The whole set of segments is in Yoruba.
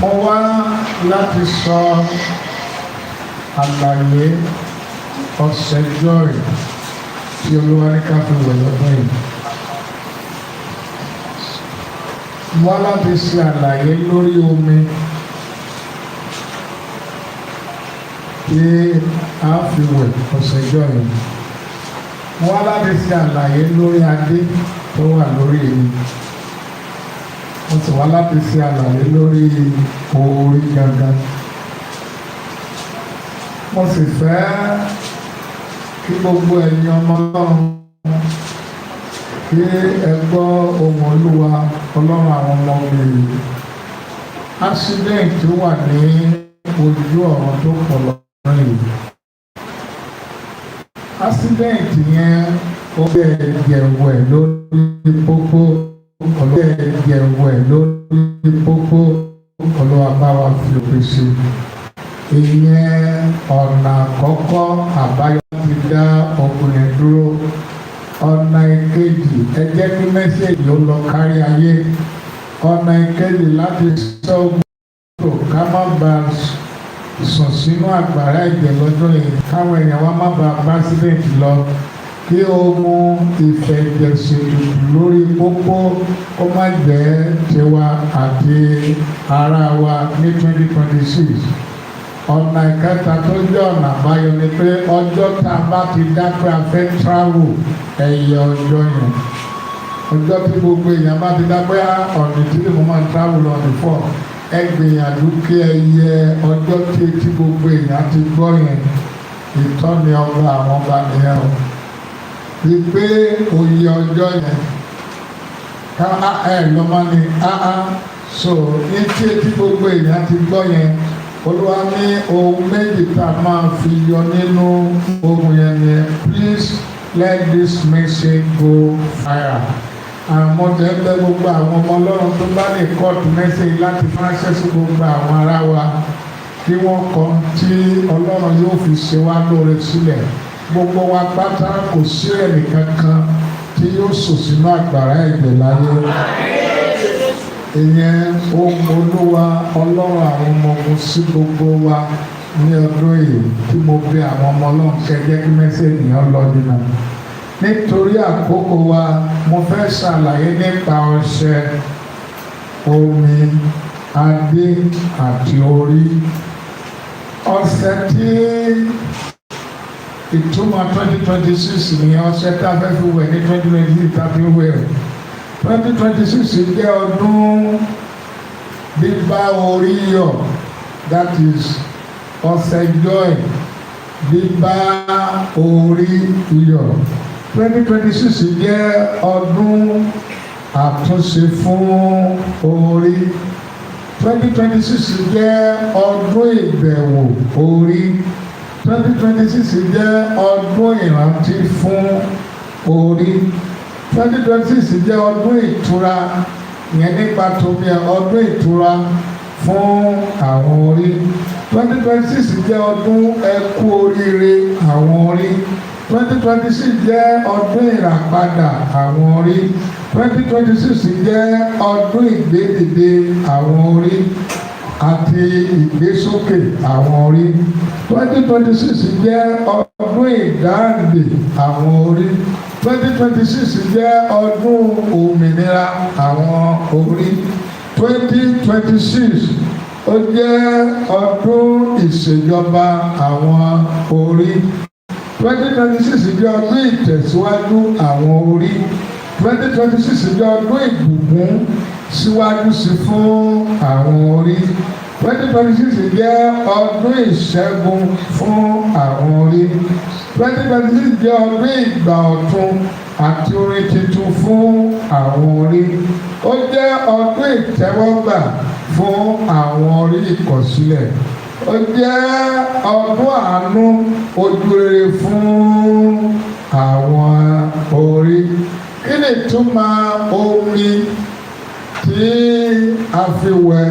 mo wá láti sọ àlàyé ọ̀sẹ̀ joy tí Olúwa ní ká fi wẹ̀ lọ́dún yìí. Mo wá láti ṣe àlàyé lórí omi tí a fi wẹ̀ ọ̀sẹ̀ joy yìí. Mo wá láti ṣe àlàyé lórí adé tó wà lórí èyí. Mo sì wá láti ṣe àlàyé lórí orí gangan. Mo sì fẹ́ kí gbogbo ẹ̀yin ọmọ Ọlọ́run kí ẹ gbọ́ ohùn Olúwa Ọlọ́run àwọn ọmọ mi. Accident tó wà ní ojú ọ̀run tó pọ̀ lọ́rùn yìí. Accident yẹn ó bẹ̀rẹ̀ jẹ̀wẹ̀ lórí pópó. Lórí pópó Olúwa bá wa fi òpin sí. Ìyẹn ọ̀nà àkọ́kọ́ àbáyọ ti dá ọkùnrin dúró. Ọ̀nà ìkejì ẹ jẹ́ kí mẹ́sẹ̀jì ó lọ kárí ayé. Ọ̀nà ìkejì láti sọ gbọ́dọ̀ ká má ba sùn sínú àgbàrá ẹ̀jẹ̀ lọ́jọ́ yìí káwọn èèyàn wa má ba accident lọ. Kí o mú ìfẹ̀jẹ̀ṣètùtù lórí pópó kó má jẹ́ tiwa àti ara wa ní 2026. Ọ̀nà ìkẹta tó jẹ́ ọ̀nà àbáyọ ni pé ọjọ́ tá a bá ti dápẹ́ a fẹ́ travel ẹ̀yẹ ọjọ́ yẹn. Ọjọ́ tí gbogbo èèyàn bá ti dápẹ́ ọ̀nà tí mo máa travel on the 4. Ẹ gbìyànjú kí ẹ yẹ ọjọ́ tí gbogbo èèyàn ti gbọ́ yẹn. Ìtọ́ni ọba àwọn ọba nìyẹn o. Wípé oyè ọjọ́ yẹn ká lọ́mọ ni so ní tí gbogbo èèyàn ti gbọ́ yẹn Olúwa ní ohun méjì tá a máa fi yọ nínú ohun yẹn ni please let this message go fire. Àwọn ọmọdé ń bẹ gbogbo àwọn ọmọ Ọlọ́run tó bá lè kọ́ọ̀tù message láti ránṣẹ́ sí gbogbo àwọn ará wa kí wọ́n kọ́ tí Ọlọ́run yóò fi ṣe wá lóore sílẹ̀. Gbogbo wa pátá kò sí ẹnì kankan tí yóò sùn sínú àgbàrá ẹ̀jẹ̀ láyé. Ìyẹn ohun Olúwa Ọlọ́run àwọn ọmọ ogun sí gbogbo wa ní ọdún yìí tí mo bí àwọn ọmọ Ọlọ́run kẹjẹ́ kí mẹ́sẹ̀jì yẹn lọ dínà. Nítorí àkókò wa mo fẹ́ ṣàlàyé nípa ọṣẹ, omi, adé àti orí. Ọṣẹ tí ìtumọ̀ 2026 ni ọṣẹ tá a fẹ́ fi wẹ̀ ní 2026 tá a fi wẹ̀. 2026 jẹ́ ọdún bíbá orí yọ̀, that is ọṣẹ joy, bíbá orí yọ̀. 2026 jẹ́ ọdún àtúnṣe fún orí. 2026 jẹ́ ọdún ìbẹ̀wò orí. 2026 jẹ́ ọdún ìrántí fún orí. 2026 jẹ́ ọdún ìtura, ìyẹn nípa tómi ọdún ìtura fún àwọn orí. 2026 jẹ́ ọdún ẹkú oríire àwọn orí. 2026 jẹ́ ọdún ìràpadà àwọn orí. 2026 jẹ́ ọdún ìgbédìde àwọn orí àti ìgbésókè àwọn orí. 2026 jẹ́ ọdún ìdáǹdè àwọn orí. 2026 jẹ́ ọdún òmìnira àwọn orí. 2026 ó jẹ́ ọdún ìṣèjọba àwọn orí. 2026 jẹ́ ọdún ìtẹ̀síwájú àwọn orí. 2026 jẹ́ ọdún ìbùkún síwájú sí fún àwọn orí. 2026 jẹ́ ọdún ìṣẹ́gun fún àwọn orí. 2026 jẹ́ ọdún ìgbà ọ̀tun àti orin tuntun fún àwọn orí. Ó jẹ́ ọdún ìtẹ́wọ́gbà fún àwọn orí ìkọ̀sílẹ̀. Ó jẹ́ ọdún àánú ojú rere fún àwọn orí. Kí ni ìtumọ̀ omi tí a fi wẹ̀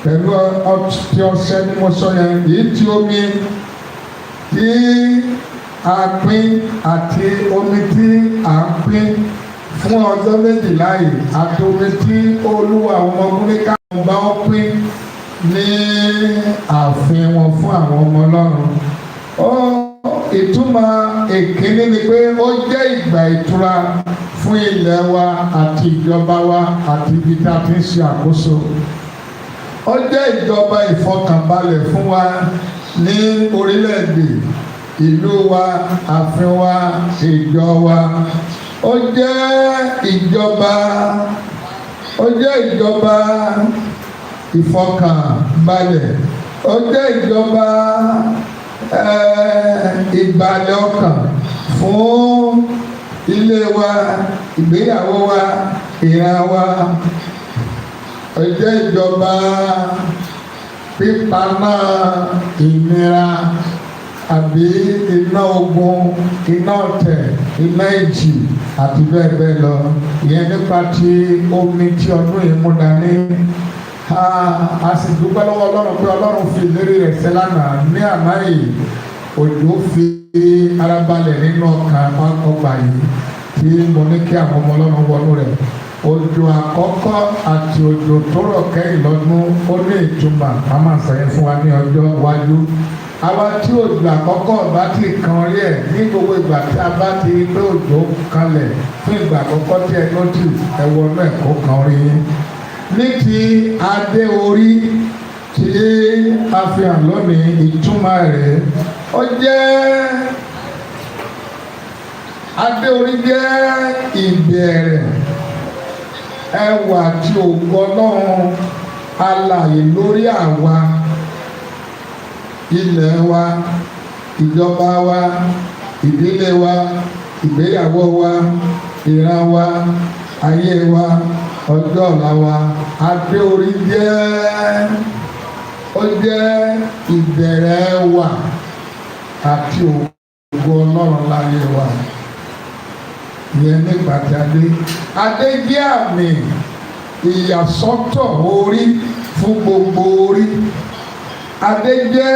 pẹ̀lú ọtí ọṣẹ ni mo sọ yẹn? Èyí tí omi tí a pín àti omi tí a pín fún ọjọ́ méjìlá yìí àti omi tí Olúwa àwọn ọmọ ọkùnrin káwọn bá wọn pín ní ààfin wọn fún àwọn ọmọ Ọlọ́run. Ìtumọ̀ èkíní ni pé ó jẹ́ ìgbà ìtura fún ilẹ̀ wa àti ìjọba wa àti ibi tá a ti ń ṣe àkóso. Ó jẹ́ ìjọba ìfọkànbalẹ̀ fún wa ní orílẹ̀-èdè, ìlú wa, ààfin wa, ìjọ wa. Ó jẹ́ ìjọba ìfọkànbalẹ̀. Ó jẹ́ ìjọba ìbàlẹ̀ ọkàn fún ilé wa, ìgbéyàwó wa, ìran wa. Ó jẹ́ ìjọba pípaná ìnira àbí iná ogun, iná ọ̀tẹ̀, iná ìjì àti bẹ́ẹ̀ bẹ́ẹ̀ lọ. Ìyẹn nípa ti omi tí ọdún yìí mú dání. A sì dúpẹ́ lọ́wọ́ Ọlọ́run pé Ọlọ́run fi ìlérí rẹ̀ ṣẹ lánàá ní àná yìí. Òjò fi ara balẹ̀ nínú ọkàn ọgbà yìí tí mo ní kí àwọn ọmọ Ọlọ́run wọnú rẹ̀. Òjò àkọ́kọ́ àti òjò tó rọ̀ kẹ́yìn lọ́dún ó ní ìtumọ̀. A máa sọ̀yìn fún wa ní ọjọ́ iwájú. Àwa tí òjò àkọ́kọ́ bá ti kan orí ẹ̀ ní gbogbo ìgbà tí a bá ti rí pé òjò kanlẹ̀ fún ìgbà àkọ́kọ́ tí ẹ lọ́tì ẹ̀wọ̀n náà kó kan orí yín. Ní ti adé orí tí a fi hàn lónìí, ìtumọ̀ rẹ̀ ó jẹ́ adé orí jẹ́ ìbẹ̀rẹ̀ ẹwà tí ògo Ọlọ́run alààyè lórí àwa, ilẹ̀ wa, ìjọba wa, ìdílé wa, ìgbéyàwó wa, ìran wa, ayé wa, ọjọ́ ọ̀la wa. Adé orí ó jẹ́ ìbẹ̀rẹ̀ ẹwà àti ògo Ọlọ́run láyé wa. Ìyẹn nígbà tí adé jẹ́ àmì ìyàsọ́tọ̀ orí fún gbogbo orí. Adé jẹ́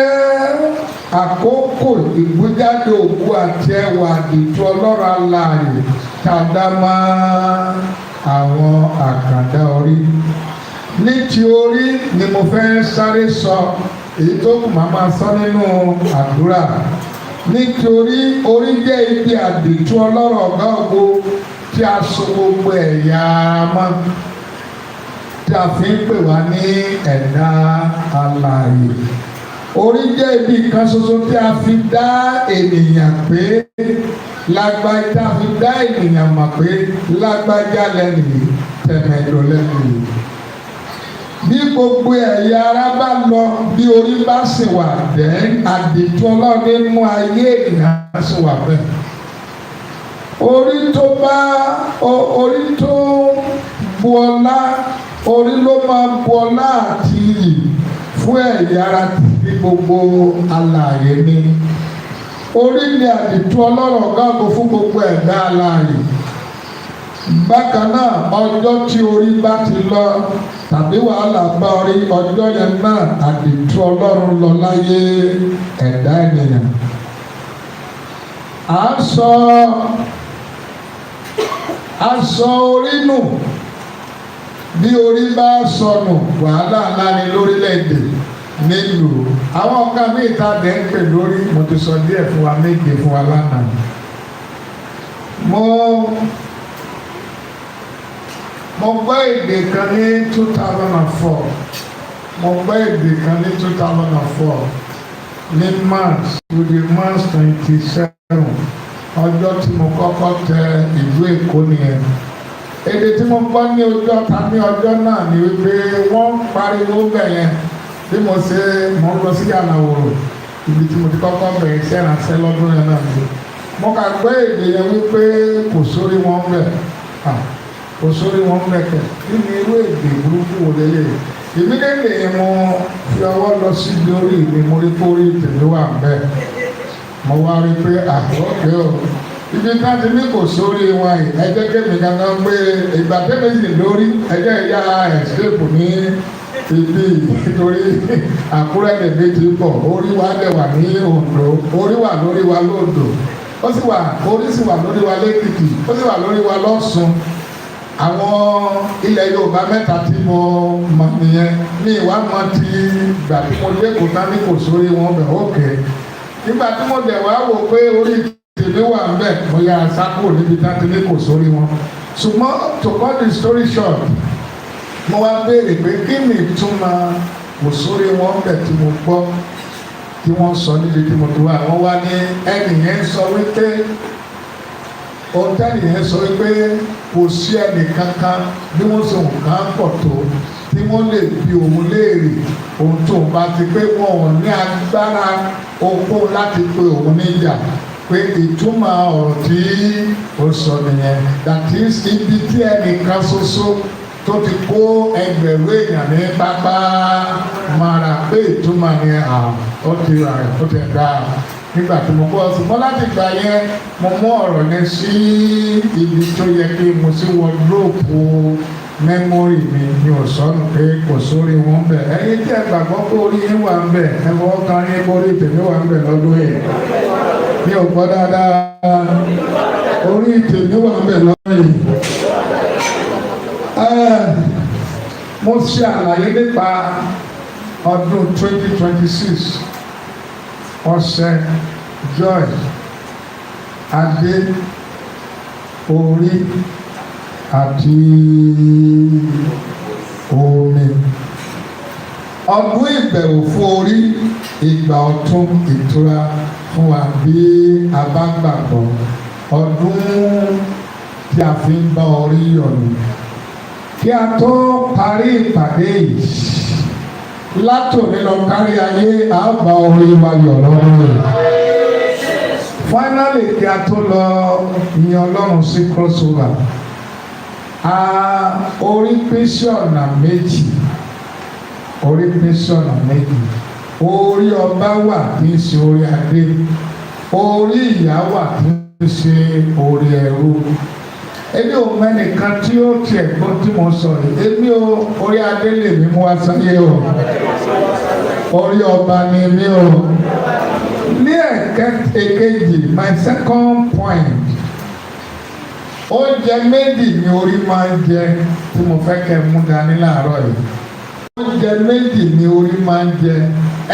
àkókò ìgbéjáde ògo àti ẹwà àdìtú Ọlọ́run alààyè tàdá mọ́ àwọn àkàndá orí. Ní ti orí ni mo fẹ́ sáré sọ, èyí tó kù máa sọ nínú àdúrà. Nítorí orí jẹ́ ibi àdìtú Ọlọ́run ọ̀gá ògo tí a so gbogbo ẹ̀yà mọ́, tí a fi ń pè wá ní ẹ̀dá alààyè. Orí jẹ́ ibi kan ṣoṣo tí a fi dá ènìyàn pé lágbájá, a fi dá ènìyàn mọ̀ pé lágbájá lẹ́nu tẹ̀mẹ̀dọ̀ lẹ́nu. Bí gbogbo ẹ̀yà ara bá lọ, bí orí bá sì wà, àdìtú Ọlọ́run nínú ayé ènìyàn sì wà bẹ́ẹ̀. Orí tó bu ọlá, orí ló máa bu ọlá àti iyì fún ẹ̀yà ara tí gbogbo alààyè ni. Orí ni àdìtú Ọlọ́run ọ̀gá ògo fún gbogbo ẹ̀dá alààyè. Bákan náà, ọjọ́ tí orí bá ti lọ tàbí wàhálà bá orí, ọjọ́ yẹn náà àdìtú Ọlọ́run lọ láyé ẹ̀dá ènìyàn. Aṣọ orí nù. Bí orí bá sọnù, wàhálà ńlá ni lórílẹ̀-èdè, nílùú. Àwọn ọ̀gá mi ìta dẹ̀ ń pè lórí, mo ti sọ díẹ̀ fún wa, méje fún wa lánàá. Mo gbọ́ èdè kan ní 2004. Mo gbọ́ èdè kan ní 2004 ní March 27. Ọjọ́ tí mo kọ́kọ́ tẹ ìlú Èkó nìyẹn. Èdè tí mo gbọ́ ní ọjọ́ náà ni wípé wọ́n ń pariwo bẹ̀yẹn bí mo ń lọ sí Àlàwòrò, ibi tí mo ti kọ́kọ́ bẹ̀rẹ̀ iṣẹ́ ìrànṣẹ́ lọ́dún yẹn náà ni. Mo kà gbọ́ èdè yẹn wípé kò sórí wọn bẹ̀. Kò sórí wọn mẹ́kẹ̀. Kí ni irú èdè burúkú wo lélẹ̀? Ìmídélé mo fi ọwọ́ lọ sí lórí mi, mo rí kó rí tèmi wà bẹ́ẹ̀. Mo wá rí pé àkọ́kẹ́ o. Ibi ká ti ní kò sórí wọn yìí, ẹjẹ́ kémi kankan pé ìgbà tẹ́lẹ̀ sì lórí, ẹjẹ́ ìyá ẹ̀sìkèpù ní ibi nítorí Àkúrẹ́ lèmi ti pọ̀. Orí wa dẹ̀ wà ní Oǹdó, orí wà lórí wa lóńdó, orí sì wà lórí wa lẹ́kìtì, ó sì wà lórí wa lọ́ṣun. àwọn ilẹ̀ Yorùbá mẹ́ta tí mo mọ̀ nìyẹn ní ìwà mọ́ ti gbà tí mo dé kò tán ní kò sórí wọn bẹ̀ ókè nígbà tí mo dẹ̀ wá wò pé orí tèmi wà ń bẹ̀ mo yà sákò níbi tá ti ní kò sórí wọn ṣùgbọ́n to cut the story short mo wá béèrè pé kí ni ìtumọ̀ kò sórí wọn bẹ̀ tí mo gbọ́ tí wọ́n sọ níbi tí mo tó wà wọ́n wá ní ẹnìyẹn sọ wípé ọ̀tẹ́lì yẹn sọ pé kò sí ẹnì kankan bí wọ́n sọ nǹkan pọ̀ tó tí wọ́n lè bi òun léèrè ohun tó bá ti pé wọn ò ní agbára okó láti pe òun níjà pé ìtumọ̀ ọ̀rọ̀ tí ó sọ nìyẹn that is ibi tí ẹnìkan ṣoṣo tó ti kó ẹgbẹ̀rún èèyàn ní pápá mara pé ìtumọ̀ ni ó ti rà ó ti dá nígbà tí mo gbọ́ ṣùgbọ́n láti gbà yẹn mo mú ọ̀rọ̀ yẹn sí ibi tó yẹ kí mo sí wọdúróòpù mẹ́mórì mi ò sọnù pé kò sórí wọn bẹ̀ ẹ̀yin tí ẹ gbàgbọ́ pé orí yín wà ń bẹ̀ ẹ fọwọ́ kan ní orí tèmi wà ń bẹ̀ lọ́dún yìí mi ò gbọ́ dáadáa orí tèmi wà ń bẹ̀ lọ́dún yìí. Mo ṣe àlàyé nípa ọdún 2026 ọ̀sẹ̀ joy adé orí àti omi ọdún ìbẹ̀wò fún orí ìgbà ọ̀tun ìtura fún wa bí a bá gbàgbọ́ ọdún tí a fi ń bá orí yọ̀nù kí a tó parí ìpàdé yìí látòní lọ kárí ayé àbá orí wa yọ̀ lọ́rùn rẹ̀. Finally kí a tó lọ yin Ọlọ́run sí crossover orí pín sí ọ̀nà méjì orí ọba wà tí ń ṣe orí adé orí ìyá wà tí ń ṣe orí ẹrú èmi ò mẹ́nìkan tí ó tiẹ̀ gbọ́ tí mo sọ yìí èmi ò orí adé lè mí mú wá sáyé o orí ọba ni mí o ní èkejì my second point oúnjẹ méjì ni orí máa ń jẹ tí mo fẹ́ kẹ́ mú dání láàárọ̀ yìí oúnjẹ méjì ni orí máa ń jẹ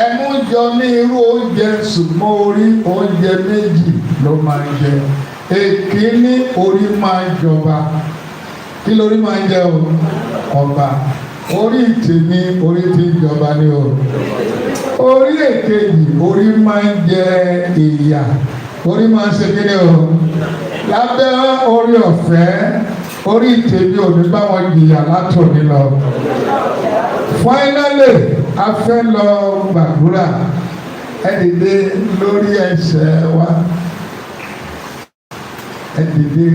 ẹnu jọ ní irú oúnjẹ ṣùgbọ́n orí oúnjẹ méjì ló máa ń jẹ èkíní orí máa ń jọba kí lórí máa ń jẹ o ọba orí tèmi orí tí ń jọba ní o orí èkejì orí máa ń jẹ ìyà orí máa ń ṣe kíni o lábẹ́ orí ọ̀fẹ́ orí tèmi ò ní bá wọn jìyà látòní lọ finally a fẹ́ lọ gbàdúrà ẹ dìde lórí ẹsẹ̀ wa ẹ dìde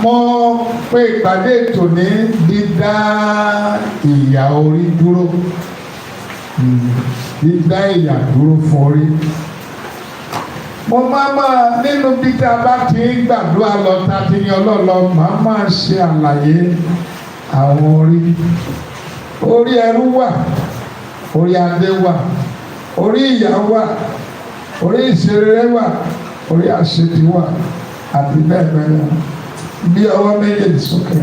mọ̀ pé ìpàdé tòní dídá ìyà orí dúró dídá ìyà dúró fún orí mo máa nínú bí tá a bá ti ń gbàdúrà lọ tá a ti ní ọlọ́ọ̀lọ́ máa ṣe àlàyé àwọn orí ẹrú wà orí adé wà orí ìyá wà orí ìṣeré wà orí àṣetì wà àti bẹ́ẹ̀ bẹ́ẹ̀ lọ bí ọwọ́ méjèèjì sókè.